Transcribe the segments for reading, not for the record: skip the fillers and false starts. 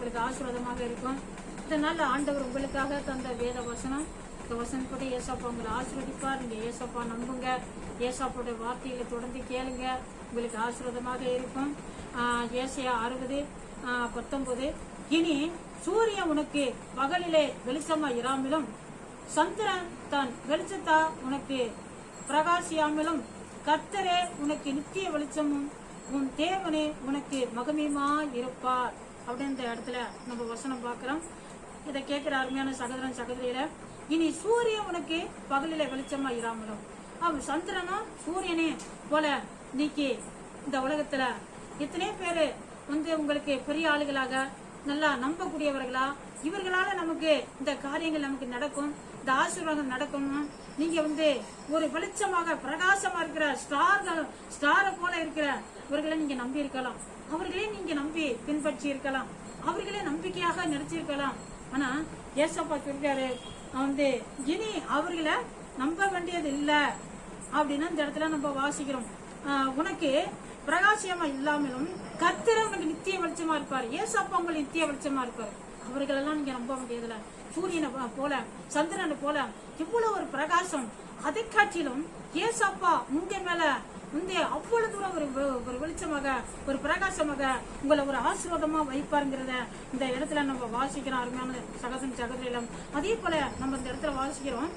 உங்களுக்கு ஆசீர்வாதமாக இருக்கும். இதனால ஆண்டவர் உங்களுக்காக தந்த வேத வசனம், இந்த வசனப்படி ஏசப்பா உங்களை ஆசீர்வதிப்பார். நீங்க ஏசப்பா நம்புங்க, ஏசப்பாவுடைய வார்த்தைகளை தொடர்ந்து கேளுங்க, உங்களுக்கு ஆசீர்வாதமாக இருக்கும். ஏசாயா 60:19 இனி சூரியன் உனக்கு பகலிலே வெளிச்சமா இராமலும் சந்திரன் தன் வெளிச்சத்தா உனக்கு பிரகாசியாமலும் கர்த்தரே உனக்கு நித்திய வெளிச்சமும் உன் தேவனே உனக்கு மகிமையுமா இருப்பார் அப்படின்ற இடத்துல நம்ம வசனம் பார்க்கிறோம். இதை கேட்கிற அருமையான சகோதரன் சகோதரியில, இனி சூரியன் உனக்கு பகலில வெளிச்சமா இராமலும் அவன் சந்திரனும் சூரியனே போல நீக்கி இந்த உலகத்துல எத்தனை பேரு உங்களுக்கு பெரிய ஆளுகளாக நல்லா நம்பக்கூடியவர்களா, இவர்களால நமக்கு இந்த காரியங்கள் நமக்கு நடக்கும், இந்த ஆசீர்வாதம் நடக்கணும். நீங்க ஒரு வெளிச்சமாக பிரகாசமா இருக்கிற ஸ்டாரை போல இருக்கிற இவர்களை நீங்க நம்பி இருக்கலாம், அவர்களே நீங்க நம்பி பின்பற்றி இருக்கலாம், அவர்களே நம்பிக்கையாக நினைச்சிருக்கலாம். ஆனா ஏசப்பா சொல்றாரு, இனி அவர்களை நம்ப வேண்டியது இல்ல அப்படின்னு இந்த இடத்துல நம்ம வாசிக்கிறோம். உனக்கு பிரகாசியமா இல்லாமலும் கர்த்தர் உங்களுக்கு நித்திய வெளிச்சமா இருப்பாரு. ஏசப்பா உங்களுக்கு நித்திய வெளிச்சமா இருப்பாரு. அவர்களெல்லாம் நீங்க நம்ப வேண்டியதுல சூரியனை போல சந்திரனை போல இவ்வளவு ஒரு பிரகாசம், அதை காட்டிலும் ஏசப்பா உங்க மேல அவ்வளவு தூரம் ஒரு வெளிச்சமாக ஒரு பிரகாசமாக உங்களை ஒரு ஆசீர்வாதமா வைப்பாருங்கிறத இந்த இடத்துல நம்ம வாசிக்கிறோம். அருமையான சகோதரன் சகோதரிகளும் அதே போல நம்ம இந்த இடத்துல வாசிக்கிறோம்,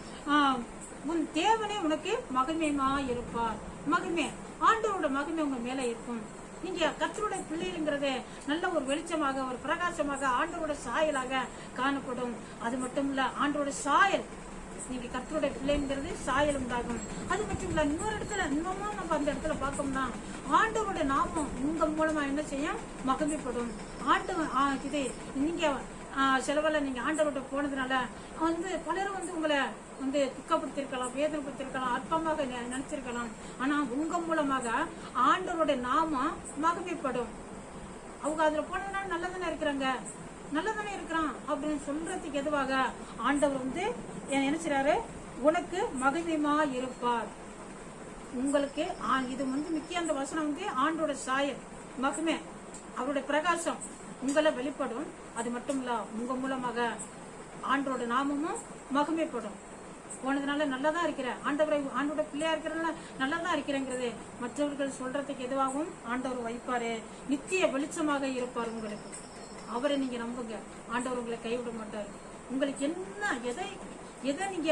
உன் தேவனே உனக்கு மகிமையுமா இருப்பார். மகிமை, ஆண்டவரோட மகிமை உங்க மேல இருக்கும். நீங்க கர்த்தருடைய பிள்ளைங்கிறத நல்ல ஒரு வெளிச்சமாக ஒரு பிரகாசமாக ஆண்டவரோட சாயலாக காணப்படும். அது மட்டும் இல்ல, ஆண்டவரோட சாயல், நீங்க கர்த்தருடைய பிள்ளைங்கிறது சாயல் உண்டாகும். அது மட்டும் இல்ல, இன்னொரு இடத்துல இன்னமும் நம்ம அந்த இடத்துல பார்த்தோம்னா ஆண்டவரோட நாமம் உங்க மூலமா என்ன செய்யும், மகிமைப்படும். ஆண்டவன் இது நீங்க செலவுல நீங்க ஆண்டவர்கிட்ட போனதுனால பலரும் உங்களை துக்கப்படுத்திருக்கலாம், வேதனைப்படுத்திருக்கலாம், அற்பமாக நினைச்சிருக்கலாம். ஆனா உங்க மூலமாக ஆண்டவருடைய நாமம் மகிமைப்படும். அவங்க அதுல போனதுனால நல்லதானே இருக்கிறாங்க, நல்லதானே இருக்கிறான் அப்படின்னு சொல்றதுக்கு எதுவாக ஆண்டவர் நினைச்சாரு, உனக்கு மகிமையுமா இருப்பார். உங்களுக்கு இது முக்கிய அந்த வசனம் ஆண்டோட சாயல் மகிமை, அவருடைய பிரகாசம் உங்களை வெளிப்படும். அது மட்டும் இல்ல, உங்க மூலமாக ஆண்டோட நாமமும் மகிமைப்படும். போனதுனால நல்லதான் இருக்கிற ஆண்டோட பிள்ளையா இருக்கிறதுனால நல்லதான் இருக்கிறேங்கிறது மற்றவர்கள் சொல்றதுக்கு எதுவாகவும் ஆண்டவர் வைப்பாரு. நித்திய வெளிச்சமாக இருப்பார் உங்களுக்கு. அவரை நீங்க நம்புங்க, ஆண்டவர் உங்களை கைவிட மாட்டார். உங்களுக்கு என்ன எதை நீங்க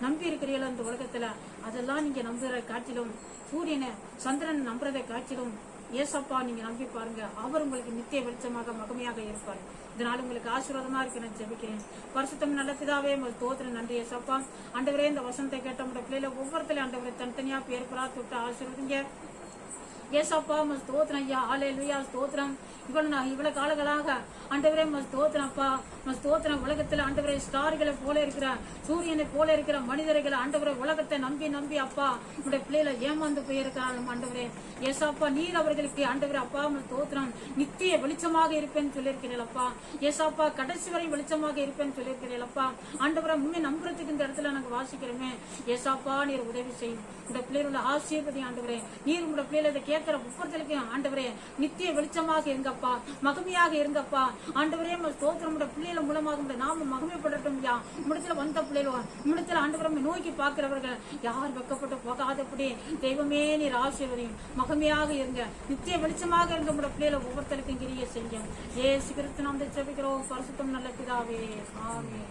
நம்பி இருக்கிறீங்களோ இந்த உலகத்துல அதெல்லாம் நீங்க நம்புற காட்டிலும், சூரியனை சந்திரன் நம்புறதை காட்டிலும் ஏசப்பா நீங்க நம்பி பாருங்க, அவர் உங்களுக்கு நித்திய வெளிச்சமாக மகிமையாக இருப்பார். இதனால உங்களுக்கு ஆசீர்வாதமா இருக்கு நான் ஜெபிக்கிறேன். பரிசுத்தம் நல்ல பிதாவே, தோத்திரம் நன்றி ஏசப்பா. ஆண்டவரே, இந்த வசனத்தை கேட்ட உங்க பிள்ளைல ஒவ்வொருத்தரையும் ஆண்டவரை தனித்தனியா பேர் பெறா தொட்டு ஆசீர்வதிங்க ஏசப்பா. ஸ்தோத்திரம் ஐயா, ஹல்லேலூயா, ஸ்தோத்திரம். இவ்வளவு காலங்களாக ஆண்டவரே ஸ்தோத்திரம் அப்பா, ஸ்தோத்திரம். உலகத்துல ஆண்டவரே ஸ்டார்களை போல இருக்கிற சூரியனை போல இருக்கிற மனிதர்களை ஆண்டவரே உலகத்தை நம்பி நம்பி அப்பா உங்களுடைய பிள்ளைகளை ஏமாந்து போயிருக்கிறாங்க. ஆண்டவரே ஏசாப்பா, நீர் அவர்களுக்கு ஆண்டவரே அப்பா ஸ்தோத்திரம் நித்திய வெளிச்சமாக இருப்பேன்னு சொல்லியிருக்கிறீர்கள் அப்பா. ஏசாப்பா, கடைசி வரை வெளிச்சமாக இருப்பேன்னு சொல்லியிருக்கிறீர்கள் அப்பா. ஆண்டவரை முன்னே நம்புறதுக்கு இந்த இடத்துல நாங்க வாசிக்கிறோமே ஏசாப்பா, நீர் உதவி செய்யும். இந்த பிள்ளைகளோட ஆசீர்வதி ஆண்டவரே, நீர் உங்களோட பிள்ளைகளை கேட்கிற ஒவ்வொருத்தருக்கு ஆண்டவரே நித்திய வெளிச்சமாக இருங்கப்பா, மகிமையாக இருங்கப்பா. ஆண்டவரே ஸ்தோத்திரம், பிள்ளைகள் மூலமாக நாம மகிமைப்படட்டும். உம்மிடத்துல வந்த பிள்ளைகள் உம்மிடத்துல ஆண்டவரை நோக்கி பார்க்கிறவர்கள் யார் வெக்கப்பட்டு போகாதபடி தெய்வமே நீர் ஆசீர்வதியும், மகிமையாக இருங்க, நித்திய வெளிச்சமாக இருங்க. உங்களோட பிள்ளைகளை ஒவ்வொருத்தருக்கும் கிரிய செய்யும். ஏசு கிறிஸ்து நாமத்தை ஜெபிக்கிறோம். பரிசுத்தம் நல்ல பிதாவே, ஆமென்.